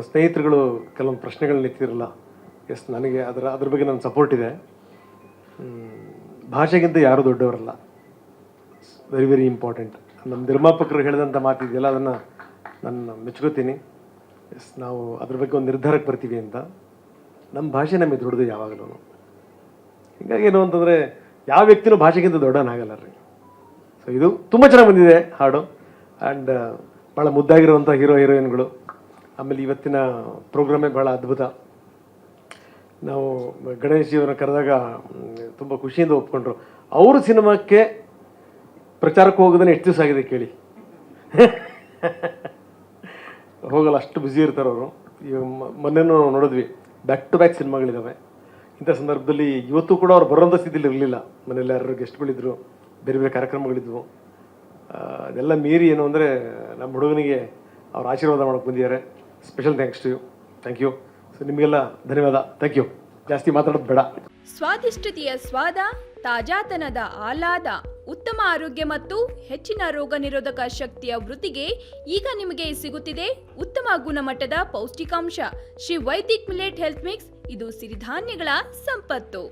ಸ್ನೇಹಿತರುಗಳು ಕೆಲವೊಂದು ಪ್ರಶ್ನೆಗಳನ್ನ ಎತ್ತಿರಲ್ಲ. ಎಸ್, ನನಗೆ ಅದ್ರ ಬಗ್ಗೆ ನನ್ನ ಸಪೋರ್ಟ್ ಇದೆ. ಭಾಷೆಗಿಂತ ಯಾರೂ ದೊಡ್ಡವರಲ್ಲ. Very very important. ನಮ್ಮ ನಿರ್ಮಾಪಕರು ಹೇಳಿದಂಥ ಮಾತಿದೆಯಲ್ಲ, ಅದನ್ನು ನಾನು ಮೆಚ್ಕೋತೀನಿ. ಎಸ್, ನಾವು ಅದ್ರ ಬಗ್ಗೆ ಒಂದು ನಿರ್ಧಾರಕ್ಕೆ ಬರ್ತೀವಿ ಅಂತ. ನಮ್ಮ ಭಾಷೆ ನಮಗೆ ದೊಡ್ಡದು ಯಾವಾಗಲೂ. ಹೀಗಾಗಿ ಏನು ಅಂತಂದರೆ ಯಾವ ವ್ಯಕ್ತಿನೂ ಭಾಷೆಗಿಂತ ದೊಡ್ಡವನಾಗಲ್ಲ ರೀ. ಸೊ ಇದು ತುಂಬ ಚೆನ್ನಾಗಿ ಬಂದಿದೆ ಹಾಡು. ಆ್ಯಂಡ್ ಭಾಳ ಮುದ್ದಾಗಿರುವಂಥ ಹೀರೋಯಿನ್ಗಳು. ಆಮೇಲೆ ಇವತ್ತಿನ ಪ್ರೋಗ್ರಾಮೇ ಭಾಳ ಅದ್ಭುತ. ನಾವು ಗಣೇಶ್ ಅವರನ್ನ ಕರೆದಾಗ ತುಂಬ ಖುಷಿಯಿಂದ ಒಪ್ಕೊಂಡ್ರು. ಅವರು ಸಿನಿಮಾಕ್ಕೆ ಪ್ರಚಾರಕ್ಕೆ ಹೋಗೋದನ್ನ ಎಷ್ಟು ದಿವಸ ಆಗಿದೆ ಕೇಳಿ. ಹೋಗಲ್ಲ, ಅಷ್ಟು ಬ್ಯುಸಿ ಇರ್ತಾರೆ ಅವರು. ಈಗ ಮೊನ್ನೆನೂ ನೋಡಿದ್ವಿ, ಬ್ಯಾಕ್ ಟು ಬ್ಯಾಕ್ ಸಿನಿಮಾಗಳಿದ್ದಾವೆ. ಇಂಥ ಸಂದರ್ಭದಲ್ಲಿ ಇವತ್ತು ಕೂಡ ಅವ್ರು ಬರೋಂಥ ಸ್ಥಿತಿಲಿ ಇರಲಿಲ್ಲ. ಮನೇಲಿ ಯಾರು ಗೆಸ್ಟ್ಗಳಿದ್ರು, ಬೇರೆ ಬೇರೆ ಕಾರ್ಯಕ್ರಮಗಳಿದ್ವು. ಅದೆಲ್ಲ ಮೀರಿ ಏನು ಅಂದರೆ ನಮ್ಮ ಹುಡುಗನಿಗೆ ಅವ್ರು ಆಶೀರ್ವಾದ ಮಾಡೋಕ್ಕೆ ಬಂದಿದ್ದಾರೆ. Special thanks to you. Thank you. So ನಿಮಗೆಲ್ಲ ಧನ್ಯವಾದ. Thank you. ಜಾಸ್ತಿ ಮಾತಾಡೋದು ಬೇಡ. ಸ್ವಾದಿಷ್ಟತೆಯ ಸ್ವಾದ, ತಾಜಾತನದ ಆಹ್ಲಾದ, ಉತ್ತಮ ಆರೋಗ್ಯ ಮತ್ತು ಹೆಚ್ಚಿನ ರೋಗ ನಿರೋಧಕ ಶಕ್ತಿಯ ವೃದ್ಧಿಗೆ ಈಗ ನಿಮಗೆ ಸಿಗುತ್ತಿದೆ ಉತ್ತಮ ಗುಣಮಟ್ಟದ ಪೌಷ್ಟಿಕಾಂಶ. Shri Vaidik millet health mix. ಇದು ಸಿರಿಧಾನ್ಯಗಳ ಸಂಪತ್ತು.